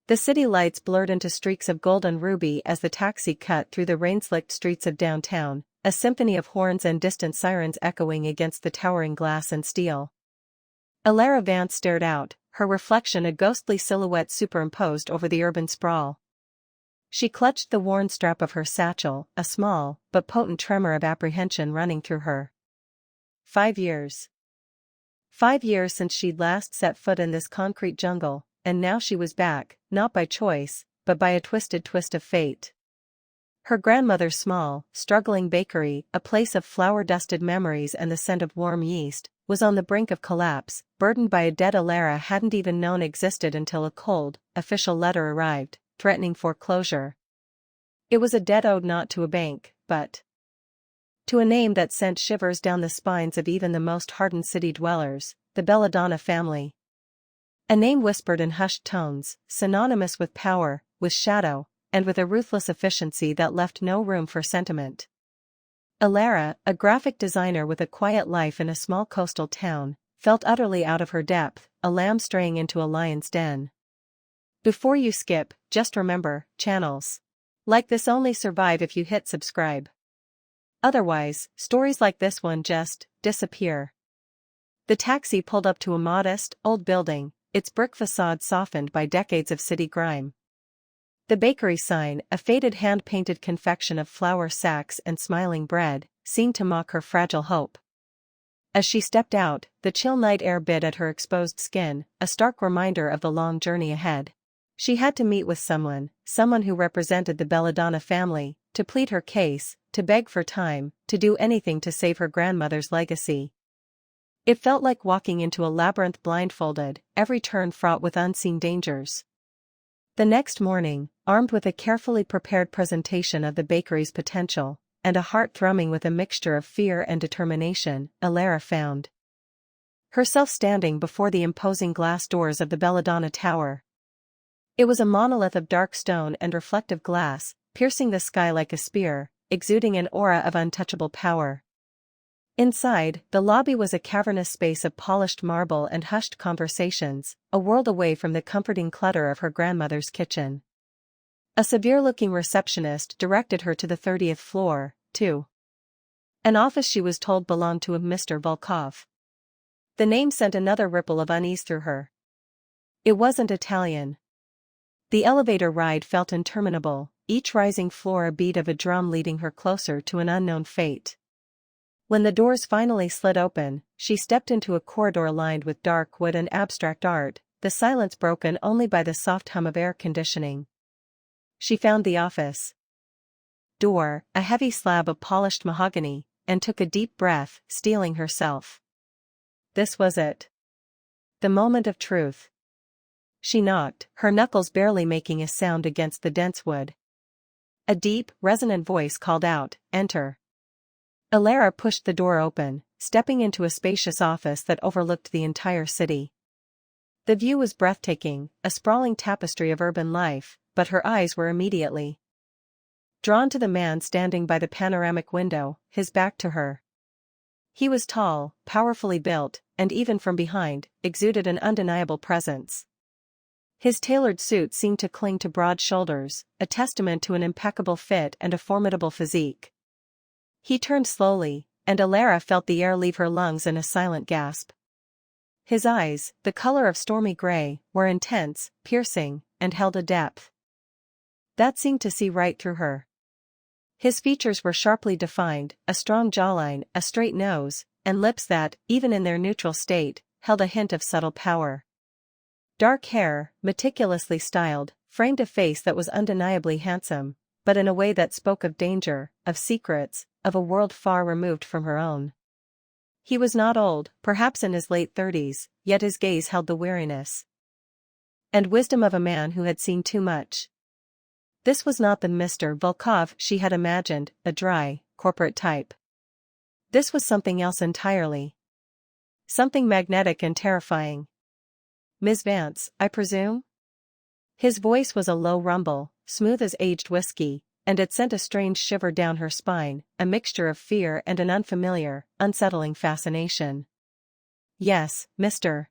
The city lights blurred into streaks of gold and ruby as the taxi cut through the rain-slicked streets of downtown, a symphony of horns and distant sirens echoing against the towering glass and steel. Alara Vance stared out, her reflection a ghostly silhouette superimposed over the urban sprawl. She clutched the worn strap of her satchel, a small but potent tremor of apprehension running through her. 5 years. 5 years since she'd last set foot in this concrete jungle, and now she was back, not by choice, but by a twisted twist of fate. Her grandmother's small, struggling bakery, a place of flour-dusted memories and the scent of warm yeast, was on the brink of collapse, burdened by a debt Alara hadn't even known existed until a cold, official letter arrived, threatening foreclosure. It was a debt owed not to a bank, but to a name that sent shivers down the spines of even the most hardened city dwellers, the Belladonna family. A name whispered in hushed tones, synonymous with power, with shadow, and with a ruthless efficiency that left no room for sentiment. Alara, a graphic designer with a quiet life in a small coastal town, felt utterly out of her depth, a lamb straying into a lion's den. Before you skip, just remember, channels like this only survive if you hit subscribe. Otherwise, stories like this one just disappear. The taxi pulled up to a modest, old building, its brick facade softened by decades of city grime. The bakery sign, a faded hand-painted confection of flour sacks and smiling bread, seemed to mock her fragile hope. As she stepped out, the chill night air bit at her exposed skin, a stark reminder of the long journey ahead. She had to meet with someone who represented the Belladonna family, to plead her case, to beg for time, to do anything to save her grandmother's legacy. It felt like walking into a labyrinth blindfolded, every turn fraught with unseen dangers. The next morning, armed with a carefully prepared presentation of the bakery's potential, and a heart thrumming with a mixture of fear and determination, Alara found herself standing before the imposing glass doors of the Belladonna Tower. It was a monolith of dark stone and reflective glass, piercing the sky like a spear, exuding an aura of untouchable power. Inside, the lobby was a cavernous space of polished marble and hushed conversations, a world away from the comforting clutter of her grandmother's kitchen. A severe-looking receptionist directed her to the 30th floor, to an office she was told belonged to a Mr. Volkov. The name sent another ripple of unease through her. It wasn't Italian. The elevator ride felt interminable, each rising floor a beat of a drum leading her closer to an unknown fate. When the doors finally slid open, she stepped into a corridor lined with dark wood and abstract art, the silence broken only by the soft hum of air conditioning. She found the office door, a heavy slab of polished mahogany, and took a deep breath, steeling herself. This was it. The moment of truth. She knocked, her knuckles barely making a sound against the dense wood. A deep, resonant voice called out, "Enter." Alara pushed the door open, stepping into a spacious office that overlooked the entire city. The view was breathtaking, a sprawling tapestry of urban life, but her eyes were immediately drawn to the man standing by the panoramic window, his back to her. He was tall, powerfully built, and even from behind, exuded an undeniable presence. His tailored suit seemed to cling to broad shoulders, a testament to an impeccable fit and a formidable physique. He turned slowly, and Alara felt the air leave her lungs in a silent gasp. His eyes, the color of stormy gray, were intense, piercing, and held a depth that seemed to see right through her. His features were sharply defined, a strong jawline, a straight nose, and lips that, even in their neutral state, held a hint of subtle power. Dark hair, meticulously styled, framed a face that was undeniably handsome, but in a way that spoke of danger, of secrets, of a world far removed from her own. He was not old, perhaps in his late 30s, yet his gaze held the weariness and wisdom of a man who had seen too much. This was not the Mr. Volkov she had imagined, a dry, corporate type. This was something else entirely. Something magnetic and terrifying. "Ms. Vance, I presume?" His voice was a low rumble, smooth as aged whiskey, and it sent a strange shiver down her spine, a mixture of fear and an unfamiliar, unsettling fascination. "Yes, Mr.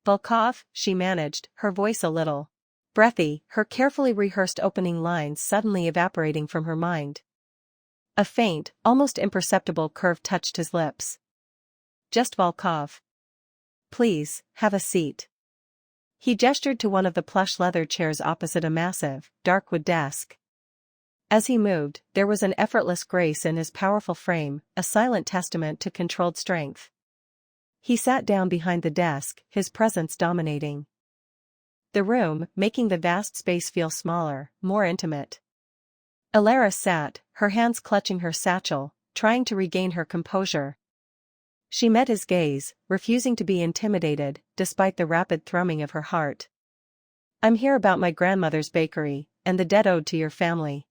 Volkov," she managed, her voice a little Breathy, her carefully rehearsed opening lines suddenly evaporating from her mind. A faint, almost imperceptible curve touched his lips. Just Volkov. Please, have a seat. He gestured to one of the plush leather chairs opposite a massive, dark wood desk. As he moved, there was an effortless grace in his powerful frame, a silent testament to controlled strength. He sat down behind the desk, his presence dominating the room, making the vast space feel smaller, more intimate. Alara sat, her hands clutching her satchel, trying to regain her composure. She met his gaze, refusing to be intimidated, despite the rapid thrumming of her heart. I'm here about my grandmother's bakery, and the debt owed to your family.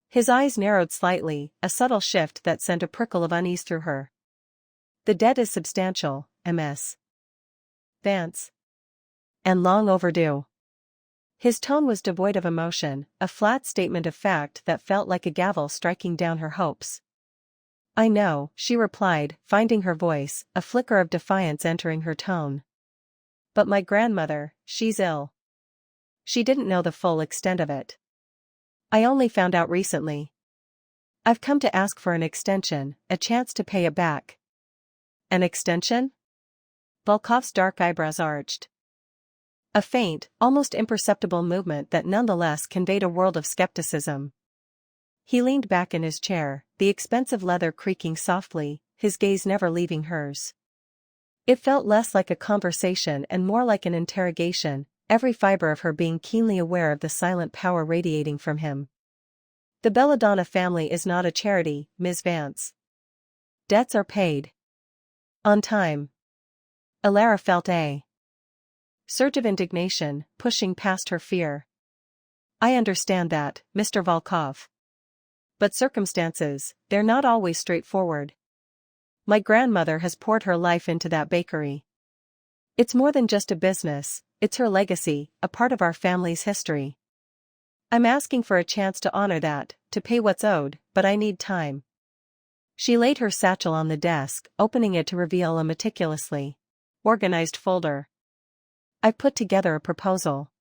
His eyes narrowed slightly, a subtle shift that sent a prickle of unease through her. The debt is substantial, Ms. Vance. And long overdue. His tone was devoid of emotion, a flat statement of fact that felt like a gavel striking down her hopes. I know, she replied, finding her voice, a flicker of defiance entering her tone. But my grandmother, she's ill. She didn't know the full extent of it. I only found out recently. I've come to ask for an extension, a chance to pay it back. An extension? Volkov's dark eyebrows arched. A faint, almost imperceptible movement that nonetheless conveyed a world of skepticism. He leaned back in his chair, the expensive leather creaking softly, his gaze never leaving hers. It felt less like a conversation and more like an interrogation, every fiber of her being keenly aware of the silent power radiating from him. The Belladonna family is not a charity, Ms. Vance. Debts are paid. On time. Alara felt a surge of indignation, pushing past her fear. I understand that, Mr. Volkov. But circumstances, they're not always straightforward. My grandmother has poured her life into that bakery. It's more than just a business, it's her legacy, a part of our family's history. I'm asking for a chance to honor that, to pay what's owed, but I need time. She laid her satchel on the desk, opening it to reveal a meticulously organized folder. I've put together a proposal.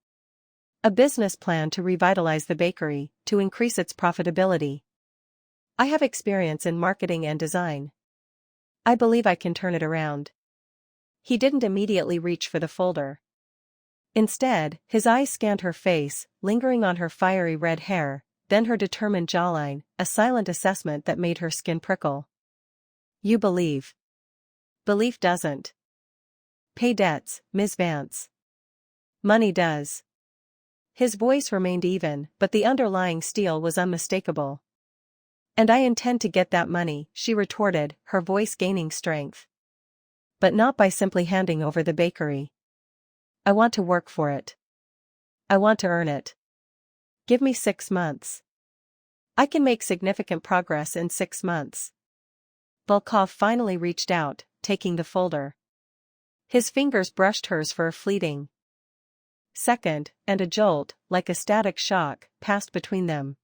A business plan to revitalize the bakery, to increase its profitability. I have experience in marketing and design. I believe I can turn it around. He didn't immediately reach for the folder. Instead, his eyes scanned her face, lingering on her fiery red hair, then her determined jawline, a silent assessment that made her skin prickle. You believe. Belief doesn't pay debts, Ms. Vance. Money does. His voice remained even, but the underlying steel was unmistakable. And I intend to get that money, she retorted, her voice gaining strength. But not by simply handing over the bakery. I want to work for it. I want to earn it. Give me 6 months. I can make significant progress in 6 months. Volkov finally reached out, taking the folder. His fingers brushed hers for a fleeting second, and a jolt, like a static shock, passed between them.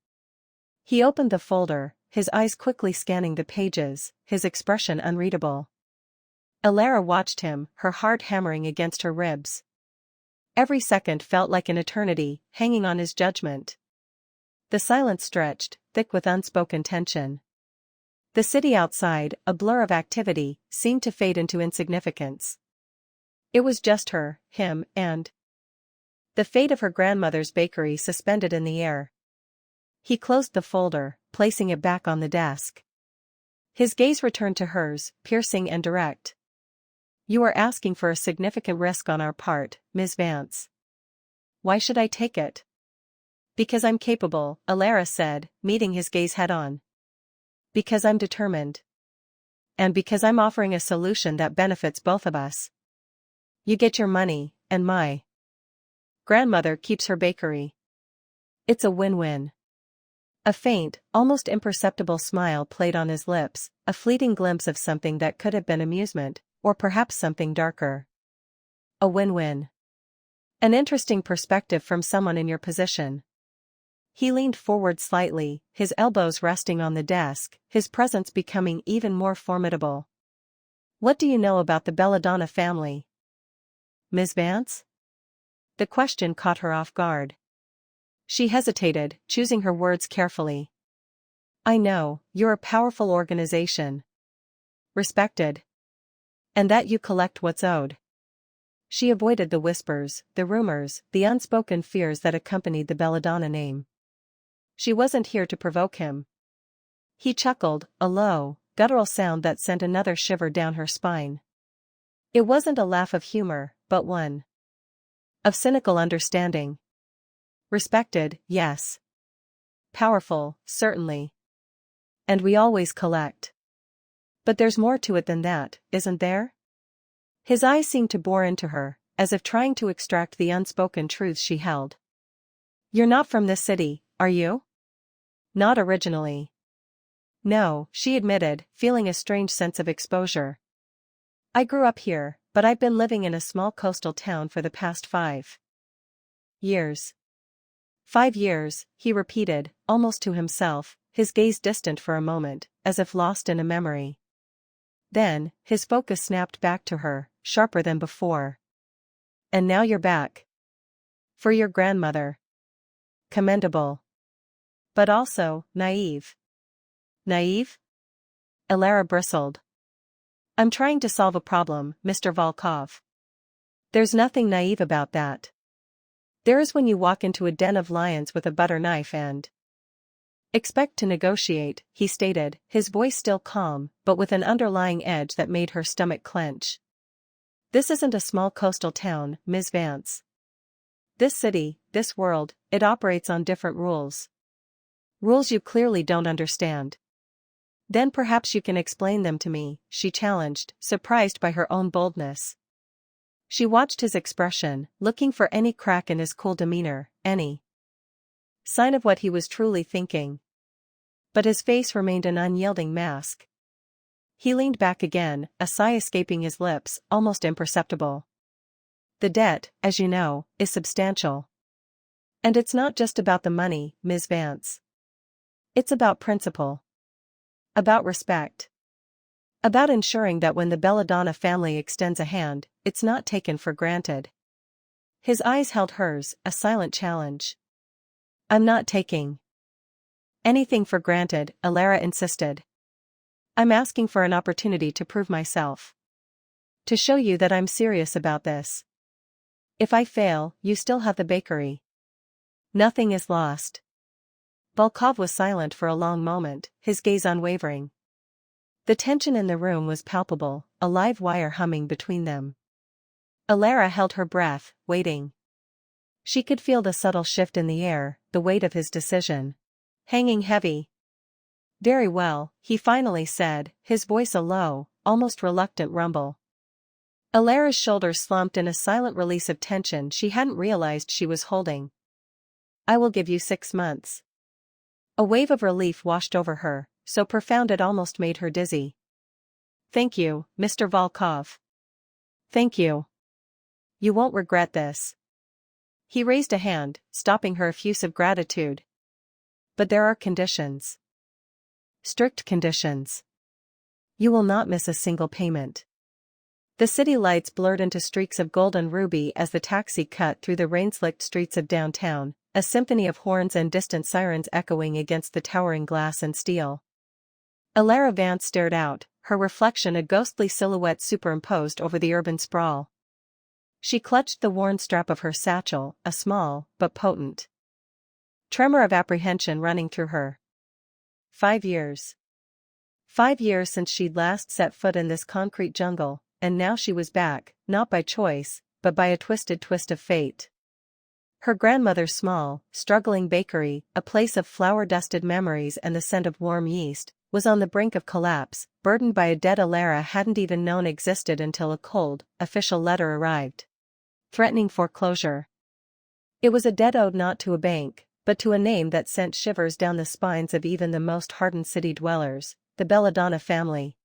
He opened the folder, his eyes quickly scanning the pages, his expression unreadable. Alara watched him, her heart hammering against her ribs. Every second felt like an eternity, hanging on his judgment. The silence stretched, thick with unspoken tension. The city outside, a blur of activity, seemed to fade into insignificance. It was just her, him, and the fate of her grandmother's bakery suspended in the air. He closed the folder, placing it back on the desk. His gaze returned to hers, piercing and direct. You are asking for a significant risk on our part, Ms. Vance. Why should I take it? Because I'm capable, Alara said, meeting his gaze head-on. Because I'm determined. And because I'm offering a solution that benefits both of us. You get your money, and my grandmother keeps her bakery. It's a win-win. A faint, almost imperceptible smile played on his lips, a fleeting glimpse of something that could have been amusement, or perhaps something darker. A win-win. An interesting perspective from someone in your position. He leaned forward slightly, his elbows resting on the desk, his presence becoming even more formidable. What do you know about the Belladonna family? Ms. Vance? The question caught her off guard. She hesitated, choosing her words carefully. I know, you're a powerful organization. Respected. And that you collect what's owed. She avoided the whispers, the rumors, the unspoken fears that accompanied the Belladonna name. She wasn't here to provoke him. He chuckled, a low, guttural sound that sent another shiver down her spine. It wasn't a laugh of humor, but one of cynical understanding. Respected, yes. Powerful, certainly. And we always collect. But there's more to it than that, isn't there? His eyes seemed to bore into her, as if trying to extract the unspoken truths she held. You're not from this city, are you? Not originally. No, she admitted, feeling a strange sense of exposure. I grew up here, but I've been living in a small coastal town for the past 5 years. 5 years, he repeated, almost to himself, his gaze distant for a moment, as if lost in a memory. Then, his focus snapped back to her, sharper than before. And now you're back. For your grandmother. Commendable. But also, naive. Naive? Elara bristled. I'm trying to solve a problem, Mr. Volkov. There's nothing naive about that. There is when you walk into a den of lions with a butter knife and expect to negotiate, he stated, his voice still calm, but with an underlying edge that made her stomach clench. This isn't a small coastal town, Ms. Vance. This city, this world, it operates on different rules. Rules you clearly don't understand. Then perhaps you can explain them to me, she challenged, surprised by her own boldness. She watched his expression, looking for any crack in his cool demeanor, any sign of what he was truly thinking. But his face remained an unyielding mask. He leaned back again, a sigh escaping his lips, almost imperceptible. The debt, as you know, is substantial. And it's not just about the money, Ms. Vance. It's about principle. About respect. About ensuring that when the Belladonna family extends a hand, it's not taken for granted. His eyes held hers, a silent challenge. I'm not taking anything for granted, Elara insisted. I'm asking for an opportunity to prove myself. To show you that I'm serious about this. If I fail, you still have the bakery. Nothing is lost. Volkov was silent for a long moment, his gaze unwavering. The tension in the room was palpable, a live wire humming between them. Elara held her breath, waiting. She could feel the subtle shift in the air, the weight of his decision. Hanging heavy. Very well, he finally said, his voice a low, almost reluctant rumble. Elara's shoulders slumped in a silent release of tension she hadn't realized she was holding. I will give you 6 months. A wave of relief washed over her, so profound it almost made her dizzy. Thank you, Mr. Volkov. Thank you. You won't regret this. He raised a hand, stopping her effusive gratitude. But there are conditions. Strict conditions. You will not miss a single payment. The city lights blurred into streaks of gold and ruby as the taxi cut through the rain-slicked streets of downtown, a symphony of horns and distant sirens echoing against the towering glass and steel. Elara Vance stared out, her reflection a ghostly silhouette superimposed over the urban sprawl. She clutched the worn strap of her satchel, a small, but potent tremor of apprehension running through her. 5 years. 5 years since she'd last set foot in this concrete jungle, and now she was back, not by choice, but by a twisted twist of fate. Her grandmother's small, struggling bakery, a place of flour-dusted memories and the scent of warm yeast, was on the brink of collapse, burdened by a debt Elara hadn't even known existed until a cold, official letter arrived. Threatening foreclosure. It was a debt owed not to a bank, but to a name that sent shivers down the spines of even the most hardened city dwellers, the Belladonna family.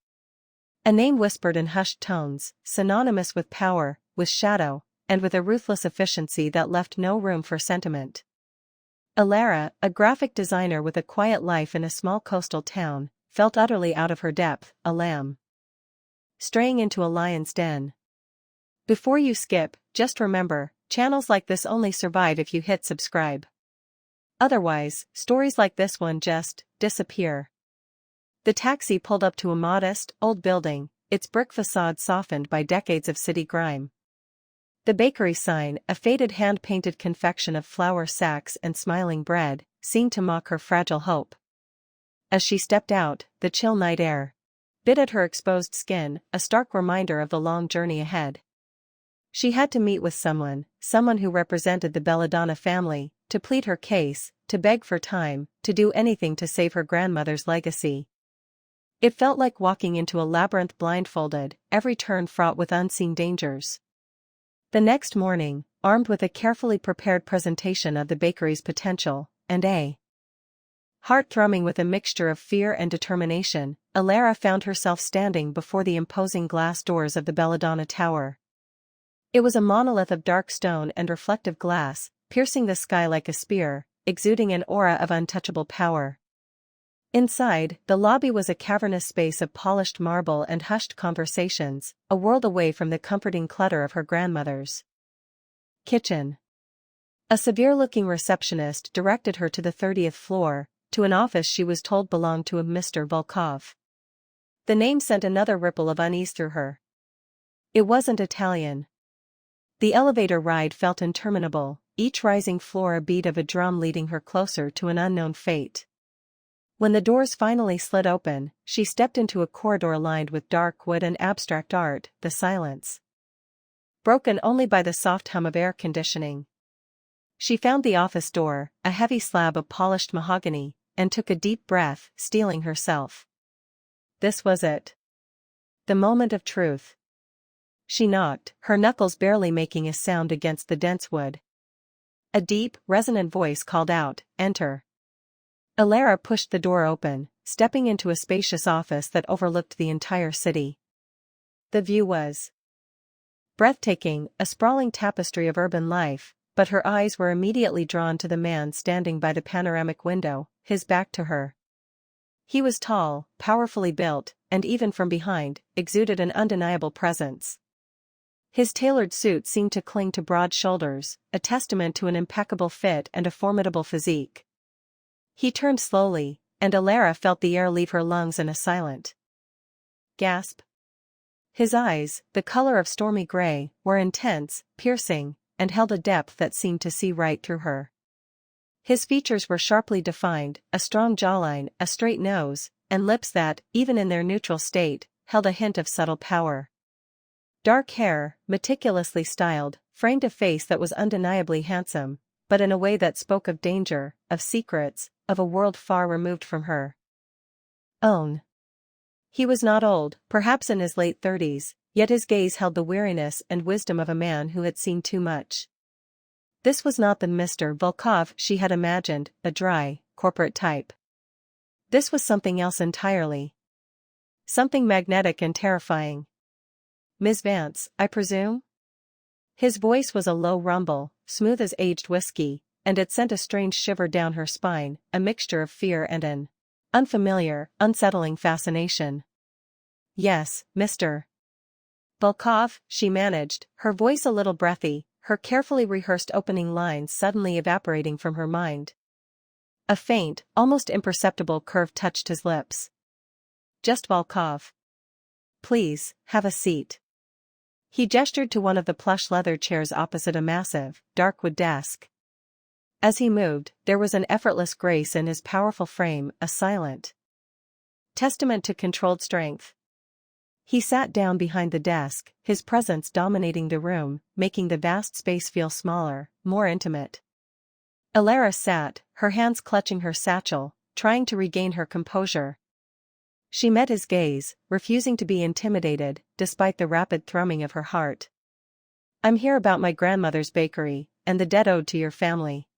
A name whispered in hushed tones, synonymous with power, with shadow, and with a ruthless efficiency that left no room for sentiment. Elara, a graphic designer with a quiet life in a small coastal town, felt utterly out of her depth, a lamb straying into a lion's den. Before you skip, just remember, Channels like this only survive if you hit subscribe. Otherwise, stories like this one just disappear. The taxi pulled up to a modest, old building, its brick facade softened by decades of city grime. The bakery sign, a faded hand-painted confection of flour sacks and smiling bread, seemed to mock her fragile hope. As she stepped out, the chill night air bit at her exposed skin, a stark reminder of the long journey ahead. She had to meet with someone who represented the Belladonna family, to plead her case, to beg for time, to do anything to save her grandmother's legacy. It felt like walking into a labyrinth blindfolded, every turn fraught with unseen dangers. The next morning, armed with a carefully prepared presentation of the bakery's potential, and a heart thrumming with a mixture of fear and determination, Alara found herself standing before the imposing glass doors of the Belladonna Tower. It was a monolith of dark stone and reflective glass, piercing the sky like a spear, exuding an aura of untouchable power. Inside, the lobby was a cavernous space of polished marble and hushed conversations, a world away from the comforting clutter of her grandmother's kitchen. A severe-looking receptionist directed her to the 30th floor, to an office she was told belonged to a Mr. Volkov. The name sent another ripple of unease through her. It wasn't Italian. The elevator ride felt interminable, each rising floor a beat of a drum leading her closer to an unknown fate. When the doors finally slid open, she stepped into a corridor lined with dark wood and abstract art, the silence broken only by the soft hum of air conditioning. She found the office door, a heavy slab of polished mahogany, and took a deep breath, steeling herself. This was it. The moment of truth. She knocked, her knuckles barely making a sound against the dense wood. A deep, resonant voice called out, "Enter." Alara pushed the door open, stepping into a spacious office that overlooked the entire city. The view was breathtaking, a sprawling tapestry of urban life, but her eyes were immediately drawn to the man standing by the panoramic window, his back to her. He was tall, powerfully built, and even from behind, exuded an undeniable presence. His tailored suit seemed to cling to broad shoulders, a testament to an impeccable fit and a formidable physique. He turned slowly, and Alara felt the air leave her lungs in a silent gasp. His eyes, the color of stormy gray, were intense, piercing, and held a depth that seemed to see right through her. His features were sharply defined, a strong jawline, a straight nose, and lips that, even in their neutral state, held a hint of subtle power. Dark hair, meticulously styled, framed a face that was undeniably handsome, but in a way that spoke of danger, of secrets, of a world far removed from her own. He was not old, perhaps in his late 30s, yet his gaze held the weariness and wisdom of a man who had seen too much. This was not the Mr. Volkov she had imagined, a dry, corporate type. This was something else entirely. Something magnetic and terrifying. "Ms. Vance, I presume?" His voice was a low rumble, smooth as aged whiskey, and it sent a strange shiver down her spine, a mixture of fear and an unfamiliar, unsettling fascination. "Yes, Mr. Volkov," she managed, her voice a little breathy, her carefully rehearsed opening lines suddenly evaporating from her mind. A faint, almost imperceptible curve touched his lips. "Just Volkov. Please, have a seat." He gestured to one of the plush leather chairs opposite a massive, dark wood desk. As he moved, there was an effortless grace in his powerful frame, a silent testament to controlled strength. He sat down behind the desk, his presence dominating the room, making the vast space feel smaller, more intimate. Alara sat, her hands clutching her satchel, trying to regain her composure. She met his gaze, refusing to be intimidated, despite the rapid thrumming of her heart. "I'm here about my grandmother's bakery, and the debt owed to your family."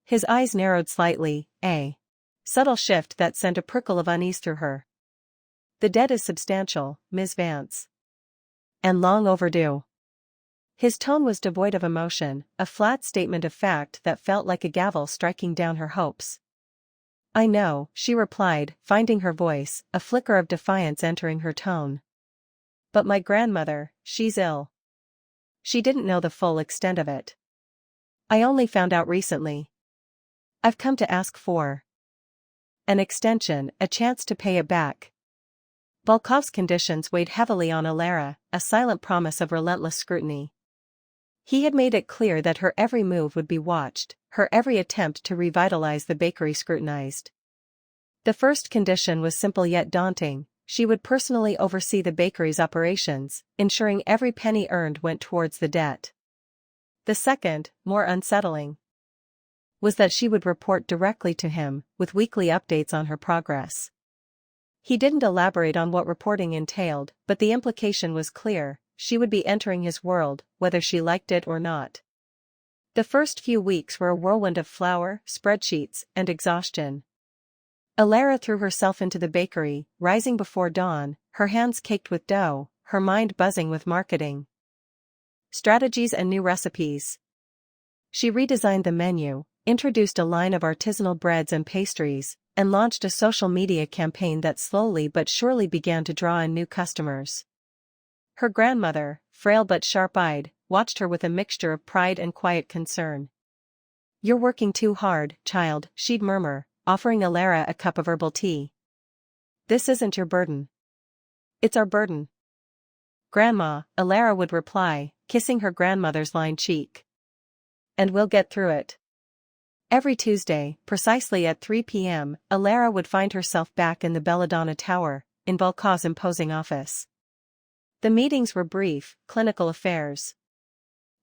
His eyes narrowed slightly, a subtle shift that sent a prickle of unease through her. "The debt is substantial, Ms. Vance. And long overdue." His tone was devoid of emotion, a flat statement of fact that felt like a gavel striking down her hopes. "I know," she replied, finding her voice, a flicker of defiance entering her tone. "But my grandmother, she's ill." She didn't know the full extent of it. I only found out recently. I've come to ask for an extension, a chance to pay it back. Volkov's conditions weighed heavily on Alara, a silent promise of relentless scrutiny. He had made it clear that her every move would be watched, her every attempt to revitalize the bakery scrutinized. The first condition was simple yet daunting: she would personally oversee the bakery's operations, ensuring every penny earned went towards the debt. The second, more unsettling, was that she would report directly to him, with weekly updates on her progress. He didn't elaborate on what reporting entailed, but the implication was clear: she would be entering his world, whether she liked it or not. The first few weeks were a whirlwind of flour, spreadsheets, and exhaustion. Alara threw herself into the bakery, rising before dawn, her hands caked with dough, her mind buzzing with marketing strategies and new recipes. She redesigned the menu, introduced a line of artisanal breads and pastries, and launched a social media campaign that slowly but surely began to draw in new customers. Her grandmother, frail but sharp-eyed, watched her with a mixture of pride and quiet concern. "You're working too hard, child," she'd murmur, offering Alara a cup of herbal tea. "This isn't your burden. It's our burden, Grandma," Alara would reply, kissing her grandmother's lined cheek. "And we'll get through it." Every Tuesday, precisely at 3 p.m., Alara would find herself back in the Belladonna Tower, in Volkov's imposing office. The meetings were brief, clinical affairs.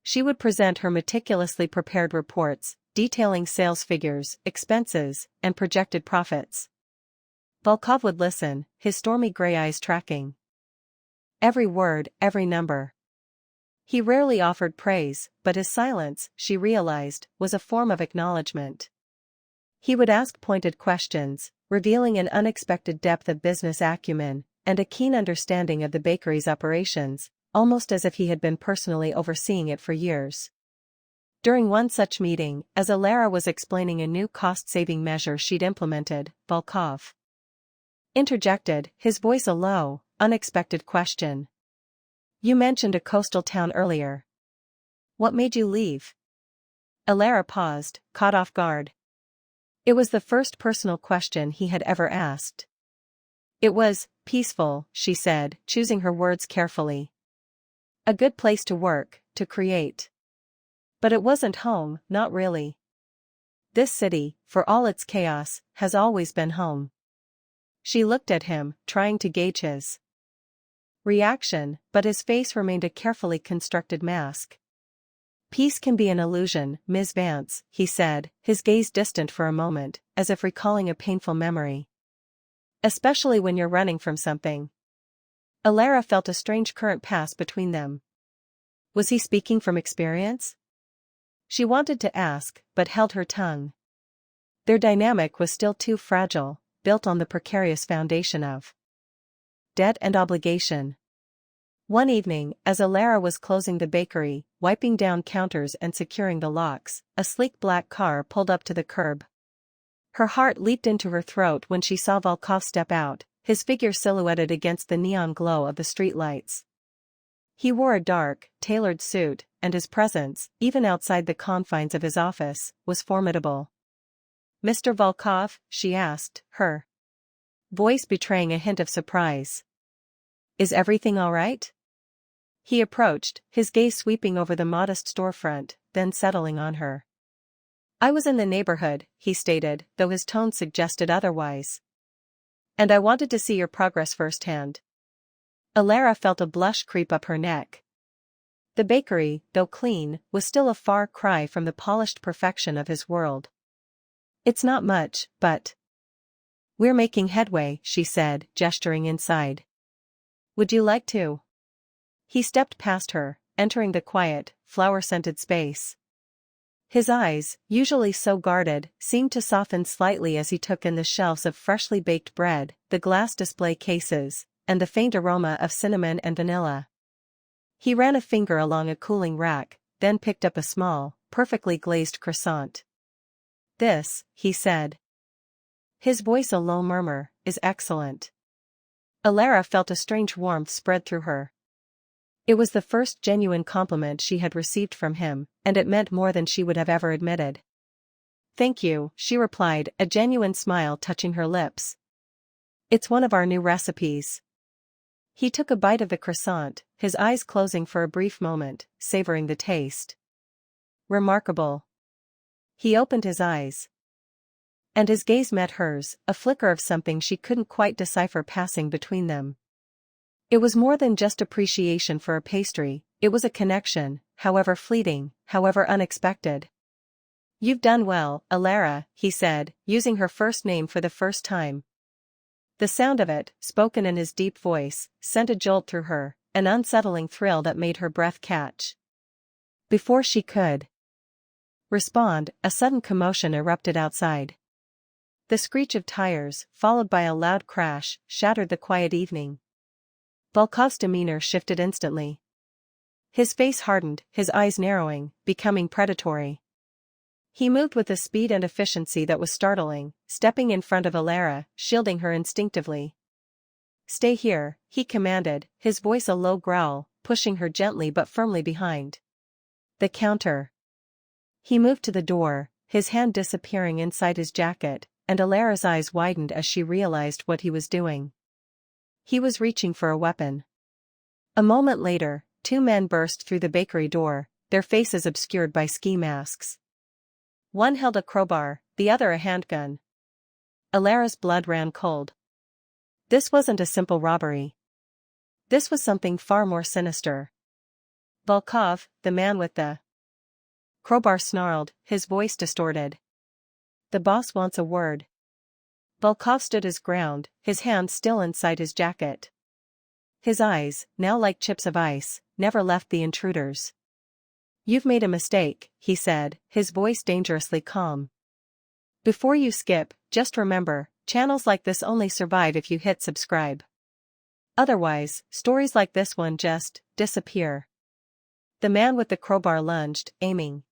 She would present her meticulously prepared reports, detailing sales figures, expenses, and projected profits. Volkov would listen, his stormy gray eyes tracking every word, every number. He rarely offered praise, but his silence, she realized, was a form of acknowledgement. He would ask pointed questions, revealing an unexpected depth of business acumen, and a keen understanding of the bakery's operations, almost as if he had been personally overseeing it for years. During one such meeting, as Alara was explaining a new cost-saving measure she'd implemented, Volkov interjected, his voice a low, unexpected question. "You mentioned a coastal town earlier. What made you leave?" Alara paused, caught off guard. It was the first personal question he had ever asked. "It was peaceful," she said, choosing her words carefully. "A good place to work, to create. But it wasn't home, not really. This city, for all its chaos, has always been home." She looked at him, trying to gauge his reaction, but his face remained a carefully constructed mask. "Peace can be an illusion, Ms. Vance," he said, his gaze distant for a moment, as if recalling a painful memory. "Especially when you're running from something." Alara felt a strange current pass between them. Was he speaking from experience? She wanted to ask, but held her tongue. Their dynamic was still too fragile, built on the precarious foundation of debt and obligation. One evening, as Alara was closing the bakery, wiping down counters and securing the locks, a sleek black car pulled up to the curb. Her heart leaped into her throat when she saw Volkov step out, his figure silhouetted against the neon glow of the streetlights. He wore a dark, tailored suit, and his presence, even outside the confines of his office, was formidable. "Mr. Volkov?" she asked, her voice betraying a hint of surprise. "Is everything all right?" He approached, his gaze sweeping over the modest storefront, then settling on her. "I was in the neighborhood," he stated, though his tone suggested otherwise. "And I wanted to see your progress firsthand." Alara felt a blush creep up her neck. The bakery, though clean, was still a far cry from the polished perfection of his world. "It's not much, but we're making headway," she said, gesturing inside. "Would you like to?" He stepped past her, entering the quiet, flower-scented space. His eyes, usually so guarded, seemed to soften slightly as he took in the shelves of freshly baked bread, the glass display cases, and the faint aroma of cinnamon and vanilla. He ran a finger along a cooling rack, then picked up a small, perfectly glazed croissant. "This," he said, his voice a low murmur, "is excellent." Alara felt a strange warmth spread through her. It was the first genuine compliment she had received from him, and it meant more than she would have ever admitted. "Thank you," she replied, a genuine smile touching her lips. "It's one of our new recipes." He took a bite of the croissant, his eyes closing for a brief moment, savoring the taste. "Remarkable." He opened his eyes, and his gaze met hers, a flicker of something she couldn't quite decipher passing between them. It was more than just appreciation for a pastry, it was a connection, however fleeting, however unexpected. "You've done well, Alara," he said, using her first name for the first time. The sound of it, spoken in his deep voice, sent a jolt through her, an unsettling thrill that made her breath catch. Before she could respond, a sudden commotion erupted outside. The screech of tires, followed by a loud crash, shattered the quiet evening. Volkov's demeanor shifted instantly. His face hardened, his eyes narrowing, becoming predatory. He moved with a speed and efficiency that was startling, stepping in front of Alara, shielding her instinctively. "Stay here," he commanded, his voice a low growl, pushing her gently but firmly behind the counter. He moved to the door, his hand disappearing inside his jacket, and Alara's eyes widened as she realized what he was doing. He was reaching for a weapon. A moment later, two men burst through the bakery door, their faces obscured by ski masks. One held a crowbar, the other a handgun. Alara's blood ran cold. This wasn't a simple robbery. This was something far more sinister. "Volkov, the man with the crowbar," snarled, his voice distorted. "The boss wants a word." Volkov stood his ground, his hand still inside his jacket. His eyes, now like chips of ice, never left the intruders. "You've made a mistake," he said, his voice dangerously calm. "Before you skip, just remember, channels like this only survive if you hit subscribe. Otherwise, stories like this one just disappear." The man with the crowbar lunged, aiming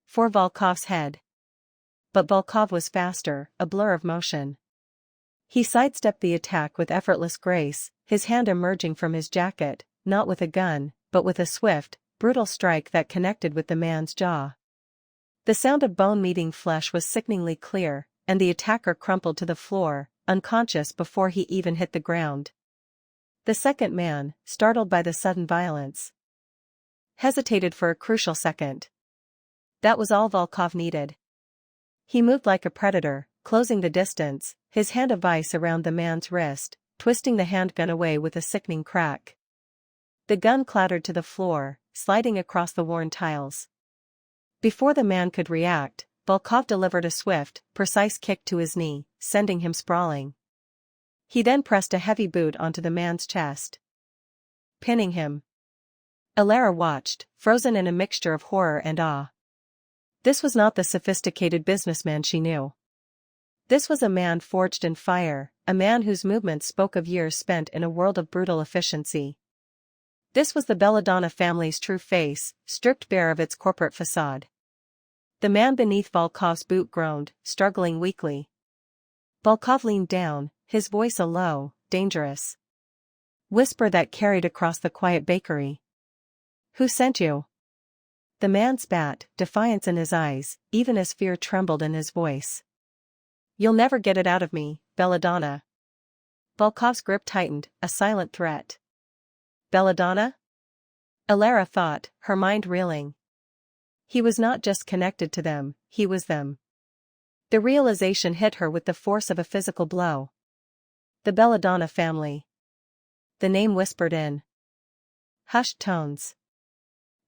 for Volkov's head. But Volkov was faster, a blur of motion. He sidestepped the attack with effortless grace, his hand emerging from his jacket, not with a gun, but with a swift, brutal strike that connected with the man's jaw. The sound of bone meeting flesh was sickeningly clear, and the attacker crumpled to the floor, unconscious before he even hit the ground. The second man, startled by the sudden violence, hesitated for a crucial second. That was all Volkov needed. He moved like a predator, closing the distance, his hand a vice around the man's wrist, twisting the handgun away with a sickening crack. The gun clattered to the floor, sliding across the worn tiles. Before the man could react, Volkov delivered a swift, precise kick to his knee, sending him sprawling. He then pressed a heavy boot onto the man's chest, pinning him. Alara watched, frozen in a mixture of horror and awe. This was not the sophisticated businessman she knew. This was a man forged in fire, a man whose movements spoke of years spent in a world of brutal efficiency. This was the Belladonna family's true face, stripped bare of its corporate facade. The man beneath Volkov's boot groaned, struggling weakly. Volkov leaned down, his voice a low, dangerous whisper that carried across the quiet bakery. "Who sent you?" The man spat, defiance in his eyes, even as fear trembled in his voice. "You'll never get it out of me, Belladonna." Volkov's grip tightened, a silent threat. "Belladonna?" Alara thought, her mind reeling. He was not just connected to them, he was them. The realization hit her with the force of a physical blow. The Belladonna family. The name whispered in hushed tones.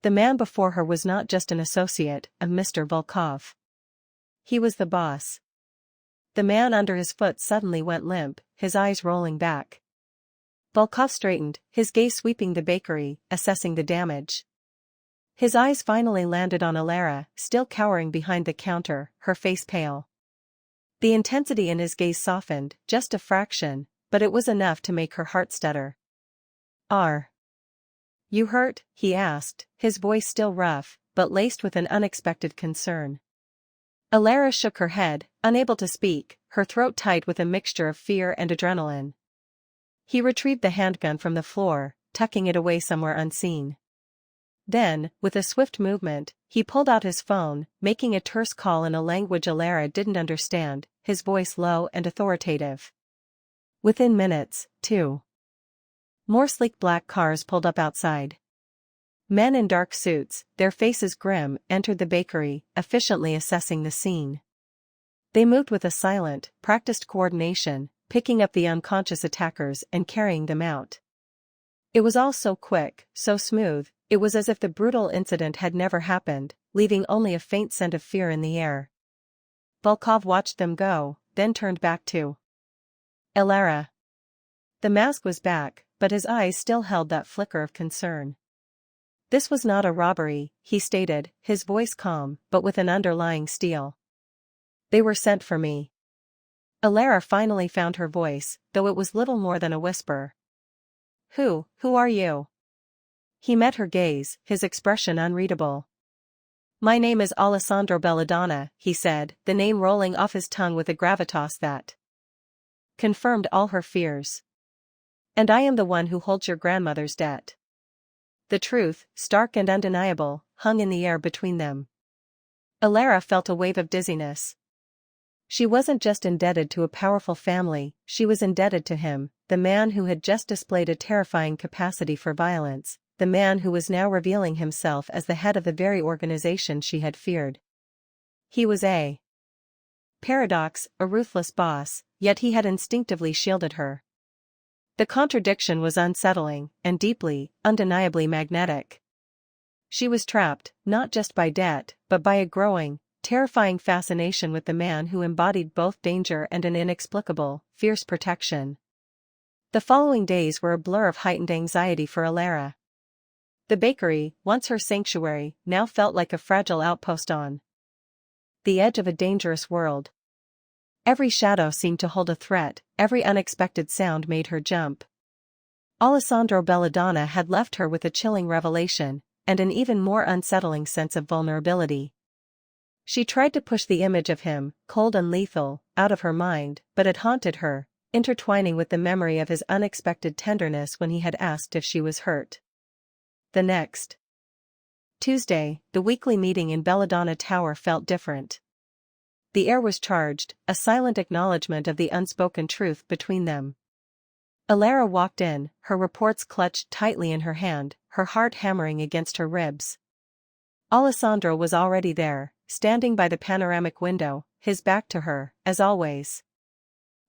The man before her was not just an associate, a Mr. Volkov. He was the boss. The man under his foot suddenly went limp, his eyes rolling back. Volkov straightened, his gaze sweeping the bakery, assessing the damage. His eyes finally landed on Alara, still cowering behind the counter, her face pale. The intensity in his gaze softened, just a fraction, but it was enough to make her heart stutter. "Are you hurt?" he asked, his voice still rough, but laced with an unexpected concern. Alara shook her head, unable to speak, her throat tight with a mixture of fear and adrenaline. He retrieved the handgun from the floor, tucking it away somewhere unseen. Then, with a swift movement, he pulled out his phone, making a terse call in a language Alara didn't understand, his voice low and authoritative. Within minutes, 2 more sleek black cars pulled up outside. Men in dark suits, their faces grim, entered the bakery, efficiently assessing the scene. They moved with a silent, practiced coordination, picking up the unconscious attackers and carrying them out. It was all so quick, so smooth, it was as if the brutal incident had never happened, leaving only a faint scent of fear in the air. Volkov watched them go, then turned back to Alara. The mask was back, but his eyes still held that flicker of concern. This was not a robbery, he stated, his voice calm, but with an underlying steel. They were sent for me. Alara finally found her voice, though it was little more than a whisper. Who are you? He met her gaze, his expression unreadable. My name is Alessandro Belladonna, he said, the name rolling off his tongue with a gravitas that confirmed all her fears. And I am the one who holds your grandmother's debt. The truth, stark and undeniable, hung in the air between them. Alara felt a wave of dizziness. She wasn't just indebted to a powerful family, she was indebted to him, the man who had just displayed a terrifying capacity for violence, the man who was now revealing himself as the head of the very organization she had feared. He was a paradox, a ruthless boss, yet he had instinctively shielded her. The contradiction was unsettling, and deeply, undeniably magnetic. She was trapped, not just by debt, but by a growing, terrifying fascination with the man who embodied both danger and an inexplicable, fierce protection. The following days were a blur of heightened anxiety for Alara. The bakery, once her sanctuary, now felt like a fragile outpost on the edge of a dangerous world. Every shadow seemed to hold a threat, every unexpected sound made her jump. Alessandro Belladonna had left her with a chilling revelation, and an even more unsettling sense of vulnerability. She tried to push the image of him, cold and lethal, out of her mind, but it haunted her, intertwining with the memory of his unexpected tenderness when he had asked if she was hurt. The next Tuesday, the weekly meeting in Belladonna Tower felt different. The air was charged, a silent acknowledgement of the unspoken truth between them. Alara walked in, her reports clutched tightly in her hand, her heart hammering against her ribs. Alessandro was already there, standing by the panoramic window, his back to her, as always.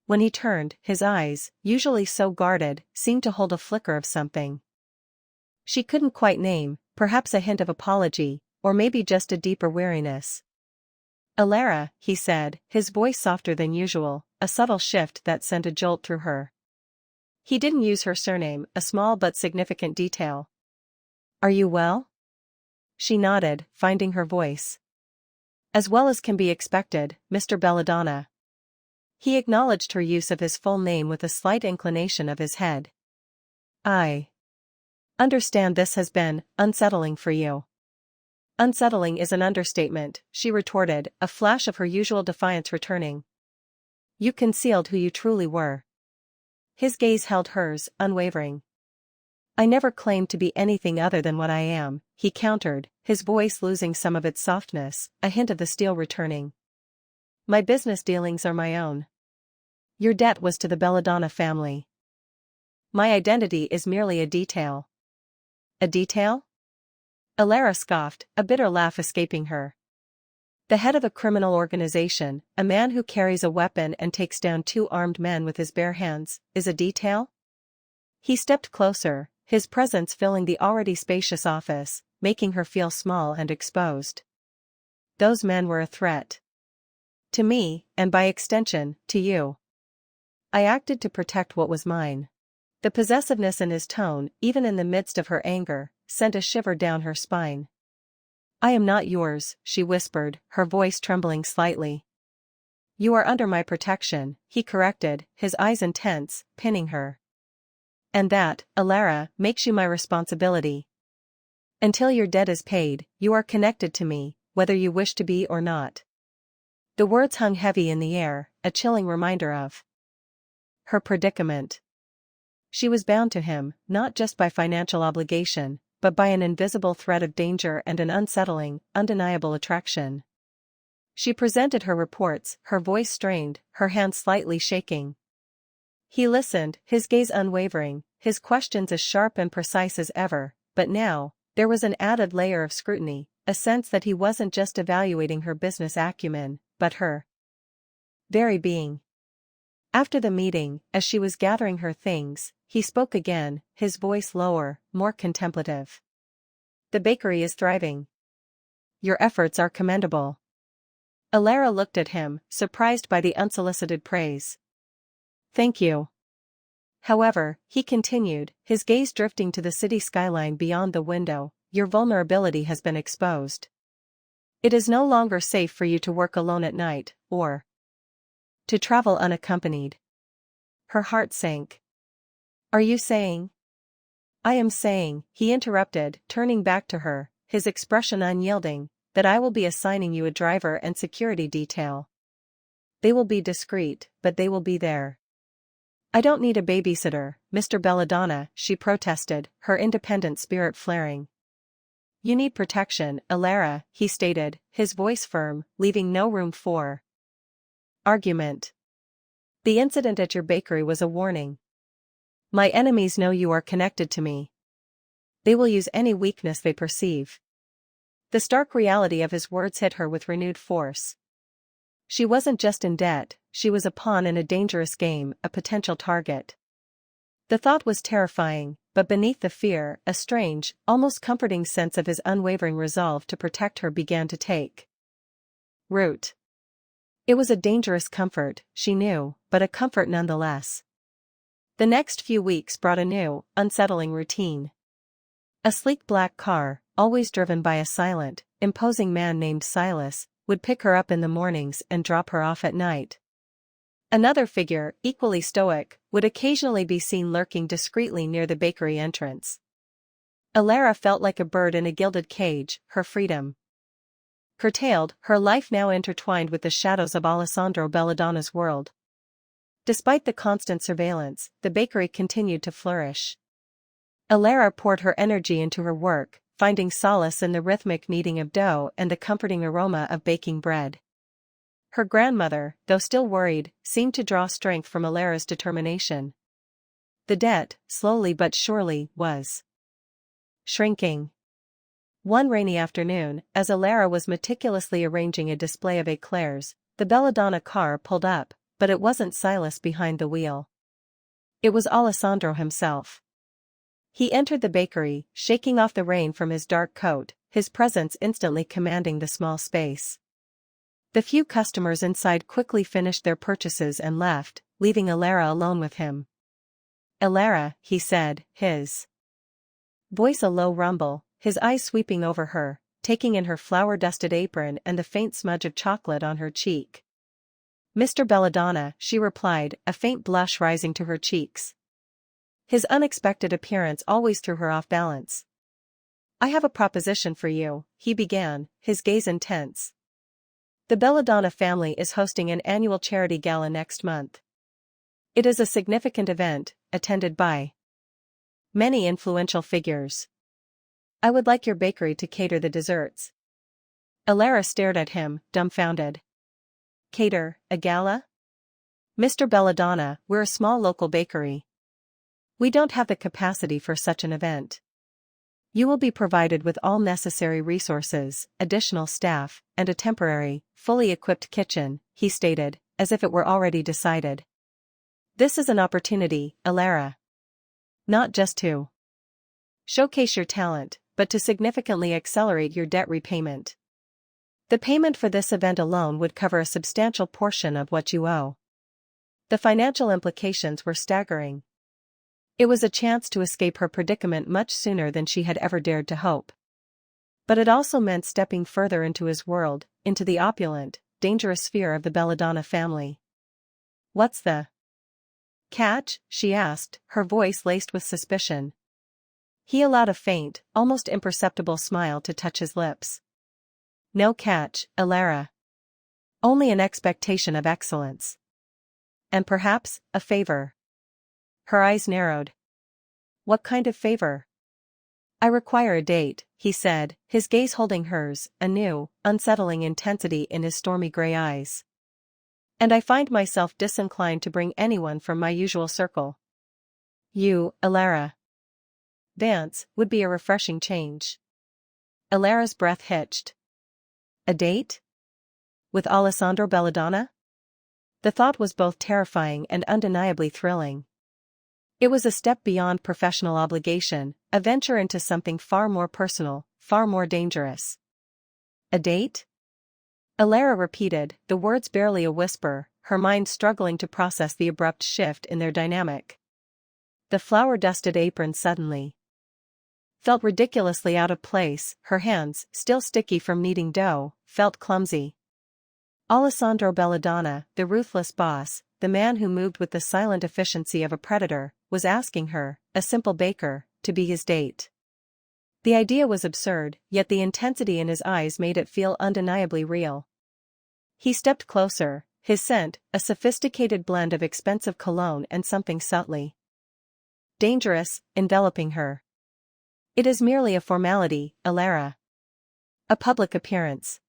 When he turned, his eyes, usually so guarded, seemed to hold a flicker of something she couldn't quite name, perhaps a hint of apology, or maybe just a deeper weariness. Alara, he said, his voice softer than usual, a subtle shift that sent a jolt through her. He didn't use her surname, a small but significant detail. Are you well? She nodded, finding her voice. As well as can be expected, Mr. Belladonna. He acknowledged her use of his full name with a slight inclination of his head. I understand this has been unsettling for you. Unsettling is an understatement, she retorted, a flash of her usual defiance returning. You concealed who you truly were. His gaze held hers, unwavering. I never claimed to be anything other than what I am, he countered, his voice losing some of its softness, a hint of the steel returning. My business dealings are my own. Your debt was to the Belladonna family. My identity is merely a detail. A detail? Alara scoffed, a bitter laugh escaping her. The head of a criminal organization, a man who carries a weapon and takes down 2 armed men with his bare hands, is a detail? He stepped closer, his presence filling the already spacious office, making her feel small and exposed. Those men were a threat. To me, and by extension, to you. I acted to protect what was mine. The possessiveness in his tone, even in the midst of her anger, sent a shiver down her spine. I am not yours, she whispered, her voice trembling slightly. You are under my protection, he corrected, his eyes intense, pinning her. And that, Alara, makes you my responsibility. Until your debt is paid, you are connected to me, whether you wish to be or not. The words hung heavy in the air, a chilling reminder of her predicament. She was bound to him, not just by financial obligation, but by an invisible thread of danger and an unsettling, undeniable attraction. She presented her reports, her voice strained, her hand slightly shaking. He listened, his gaze unwavering, his questions as sharp and precise as ever, but now, there was an added layer of scrutiny, a sense that he wasn't just evaluating her business acumen, but her very being. After the meeting, as she was gathering her things, he spoke again, his voice lower, more contemplative. "The bakery is thriving. Your efforts are commendable." Alara looked at him, surprised by the unsolicited praise. "Thank you." However, he continued, his gaze drifting to the city skyline beyond the window, "Your vulnerability has been exposed. It is no longer safe for you to work alone at night, or to travel unaccompanied." Her heart sank. "Are you saying?" "I am saying," he interrupted, turning back to her, his expression unyielding, "that I will be assigning you a driver and security detail. They will be discreet, but they will be there." "I don't need a babysitter, Mr. Belladonna," she protested, her independent spirit flaring. "You need protection, Alara," he stated, his voice firm, leaving no room for argument. "The incident at your bakery was a warning. My enemies know you are connected to me. They will use any weakness they perceive." The stark reality of his words hit her with renewed force. She wasn't just in debt, she was a pawn in a dangerous game, a potential target. The thought was terrifying, but beneath the fear, a strange, almost comforting sense of his unwavering resolve to protect her began to take root. It was a dangerous comfort, she knew, but a comfort nonetheless. The next few weeks brought a new, unsettling routine. A sleek black car, always driven by a silent, imposing man named Silas, would pick her up in the mornings and drop her off at night. Another figure, equally stoic, would occasionally be seen lurking discreetly near the bakery entrance. Alara felt like a bird in a gilded cage, her freedom curtailed, her life now intertwined with the shadows of Alessandro Belladonna's world. Despite the constant surveillance, the bakery continued to flourish. Alara poured her energy into her work, finding solace in the rhythmic kneading of dough and the comforting aroma of baking bread. Her grandmother, though still worried, seemed to draw strength from Alara's determination. The debt, slowly but surely, was shrinking. One rainy afternoon, as Alara was meticulously arranging a display of eclairs, the Belladonna car pulled up, but it wasn't Silas behind the wheel. It was Alessandro himself. He entered the bakery, shaking off the rain from his dark coat, his presence instantly commanding the small space. The few customers inside quickly finished their purchases and left, leaving Alara alone with him. "Alara," he said, his voice a low rumble, his eyes sweeping over her, taking in her flour-dusted apron and the faint smudge of chocolate on her cheek. "Mr. Belladonna," she replied, a faint blush rising to her cheeks. His unexpected appearance always threw her off balance. "I have a proposition for you," he began, his gaze intense. "The Belladonna family is hosting an annual charity gala next month. It is a significant event, attended by many influential figures. I would like your bakery to cater the desserts." Alara stared at him, dumbfounded. "Cater a gala? Mr. Belladonna, we're a small local bakery. We don't have the capacity for such an event. You will be provided with all necessary resources, additional staff, and a temporary, fully equipped kitchen," he stated, as if it were already decided. "This is an opportunity, Alara. Not just to showcase your talent, but to significantly accelerate your debt repayment. The payment for this event alone would cover a substantial portion of what you owe." The financial implications were staggering. It was a chance to escape her predicament much sooner than she had ever dared to hope. But it also meant stepping further into his world, into the opulent, dangerous sphere of the Belladonna family. "What's the catch?" she asked, her voice laced with suspicion. He allowed a faint, almost imperceptible smile to touch his lips. "No catch, Alara. Only an expectation of excellence. And perhaps, a favor." Her eyes narrowed. What kind of favor? I require a date, he said, his gaze holding hers, a new, unsettling intensity in his stormy gray eyes. And I find myself disinclined to bring anyone from my usual circle. You, Elara Vance, would be a refreshing change. Elara's breath hitched. A date? With Alessandro Belladonna? The thought was both terrifying and undeniably thrilling. It was a step beyond professional obligation, a venture into something far more personal, far more dangerous. A date? Elara repeated, the words barely a whisper, her mind struggling to process the abrupt shift in their dynamic. The flour-dusted apron suddenly felt ridiculously out of place, her hands, still sticky from kneading dough, felt clumsy. Alessandro Belladonna, the ruthless boss, the man who moved with the silent efficiency of a predator, was asking her, a simple baker, to be his date. The idea was absurd, yet the intensity in his eyes made it feel undeniably real. He stepped closer, his scent, a sophisticated blend of expensive cologne and something subtly dangerous, enveloping her. It is merely a formality, Elara. A public appearance.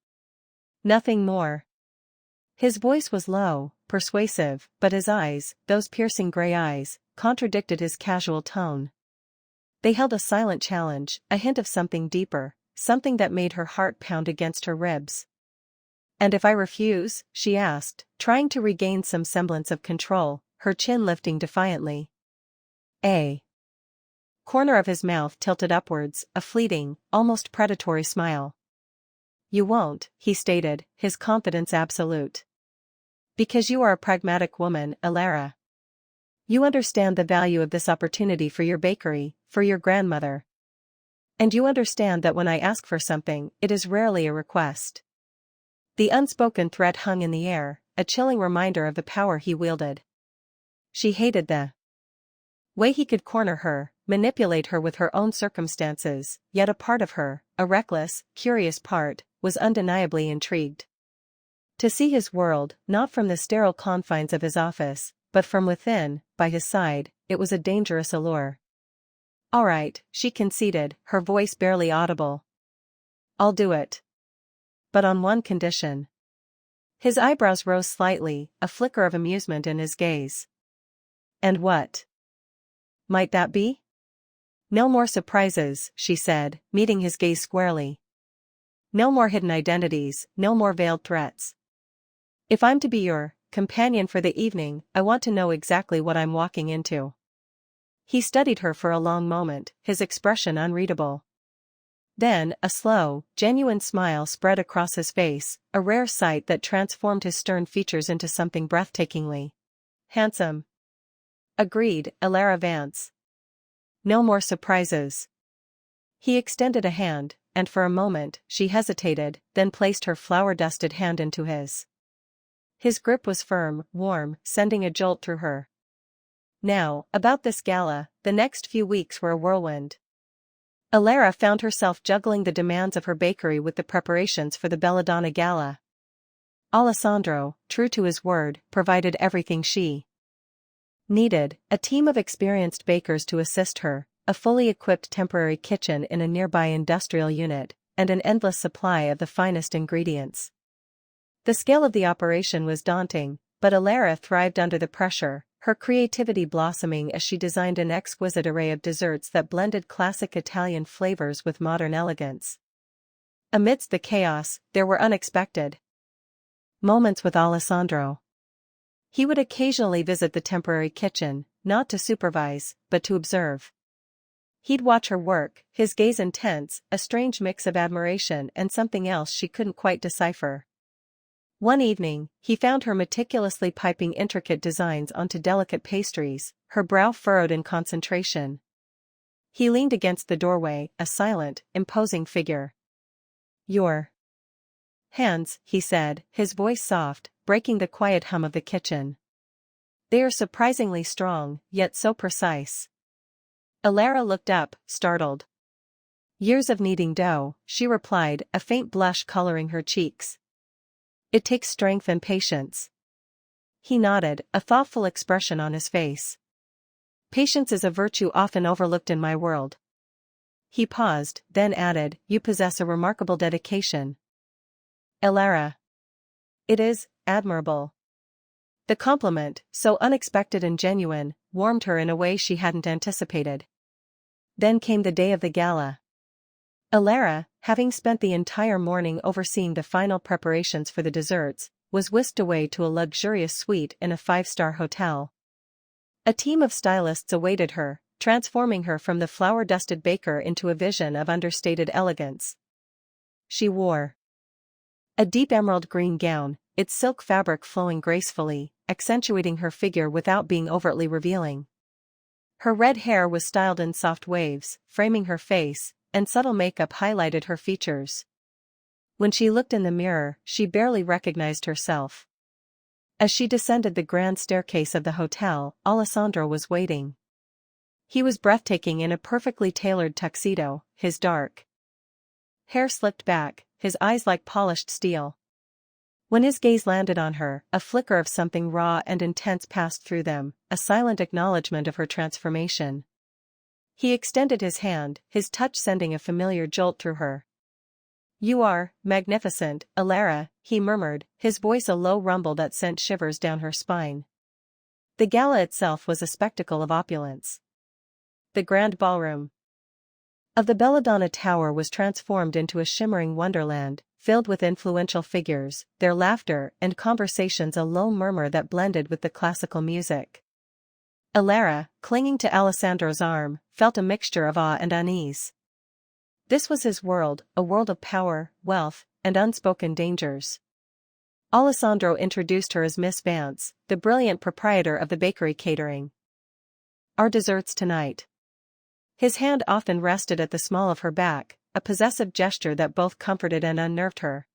Nothing more. His voice was low, persuasive, but his eyes, those piercing gray eyes, contradicted his casual tone. They held a silent challenge, a hint of something deeper, something that made her heart pound against her ribs. And if I refuse? She asked, trying to regain some semblance of control, her chin lifting defiantly. A corner of his mouth tilted upwards, a fleeting, almost predatory smile. You won't, he stated, his confidence absolute. Because you are a pragmatic woman, Elara. You understand the value of this opportunity for your bakery, for your grandmother. And you understand that when I ask for something, it is rarely a request. The unspoken threat hung in the air, a chilling reminder of the power he wielded. She hated the way he could corner her, manipulate her with her own circumstances, yet a part of her, a reckless, curious part, was undeniably intrigued. To see his world, not from the sterile confines of his office, but from within, by his side, it was a dangerous allure. All right, she conceded, her voice barely audible. I'll do it. But on one condition. His eyebrows rose slightly, a flicker of amusement in his gaze. And what might that be? No more surprises, she said, meeting his gaze squarely. No more hidden identities, no more veiled threats. If I'm to be your companion for the evening, I want to know exactly what I'm walking into. He studied her for a long moment, his expression unreadable. Then, a slow, genuine smile spread across his face, a rare sight that transformed his stern features into something breathtakingly handsome. Agreed, Elara Vance. No more surprises. He extended a hand, and for a moment, she hesitated, then placed her flour-dusted hand into his. His grip was firm, warm, sending a jolt through her. Now, about this gala, the next few weeks were a whirlwind. Elara found herself juggling the demands of her bakery with the preparations for the Belladonna Gala. Alessandro, true to his word, provided everything she needed, a team of experienced bakers to assist her, a fully equipped temporary kitchen in a nearby industrial unit, and an endless supply of the finest ingredients. The scale of the operation was daunting, but Elara thrived under the pressure, her creativity blossoming as she designed an exquisite array of desserts that blended classic Italian flavors with modern elegance. Amidst the chaos, there were unexpected moments with Alessandro. He would occasionally visit the temporary kitchen, not to supervise, but to observe. He'd watch her work, his gaze intense, a strange mix of admiration and something else she couldn't quite decipher. One evening, he found her meticulously piping intricate designs onto delicate pastries, her brow furrowed in concentration. He leaned against the doorway, a silent, imposing figure. Your hands, he said, his voice soft, breaking the quiet hum of the kitchen. They are surprisingly strong, yet so precise. Elara looked up, startled. Years of kneading dough, she replied, a faint blush coloring her cheeks. It takes strength and patience. He nodded, a thoughtful expression on his face. Patience is a virtue often overlooked in my world. He paused, then added, you possess a remarkable dedication. Elara. It is admirable. The compliment, so unexpected and genuine, warmed her in a way she hadn't anticipated. Then came the day of the gala. Elara, having spent the entire morning overseeing the final preparations for the desserts, was whisked away to a luxurious suite in a five-star hotel. A team of stylists awaited her, transforming her from the flower-dusted baker into a vision of understated elegance. She wore a deep emerald green gown, its silk fabric flowing gracefully, accentuating her figure without being overtly revealing. Her red hair was styled in soft waves, framing her face, and subtle makeup highlighted her features. When she looked in the mirror, she barely recognized herself. As she descended the grand staircase of the hotel, Alessandro was waiting. He was breathtaking in a perfectly tailored tuxedo, his dark hair slicked back, his eyes like polished steel. When his gaze landed on her, a flicker of something raw and intense passed through them, a silent acknowledgement of her transformation. He extended his hand, his touch sending a familiar jolt through her. You are magnificent, Elara, he murmured, his voice a low rumble that sent shivers down her spine. The gala itself was a spectacle of opulence. The grand ballroom of the Belladonna Tower was transformed into a shimmering wonderland, filled with influential figures, their laughter and conversations a low murmur that blended with the classical music. Elara, clinging to Alessandro's arm, felt a mixture of awe and unease. This was his world, a world of power, wealth, and unspoken dangers. Alessandro introduced her as Miss Vance, the brilliant proprietor of the bakery catering. Our desserts tonight. His hand often rested at the small of her back, a possessive gesture that both comforted and unnerved her.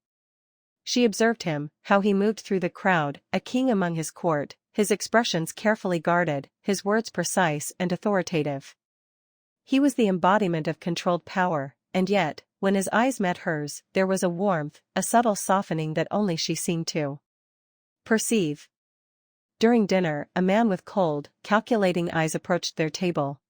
She observed him, how he moved through the crowd, a king among his court, his expressions carefully guarded, his words precise and authoritative. He was the embodiment of controlled power, and yet, when his eyes met hers, there was a warmth, a subtle softening that only she seemed to perceive. During dinner, a man with cold, calculating eyes approached their table.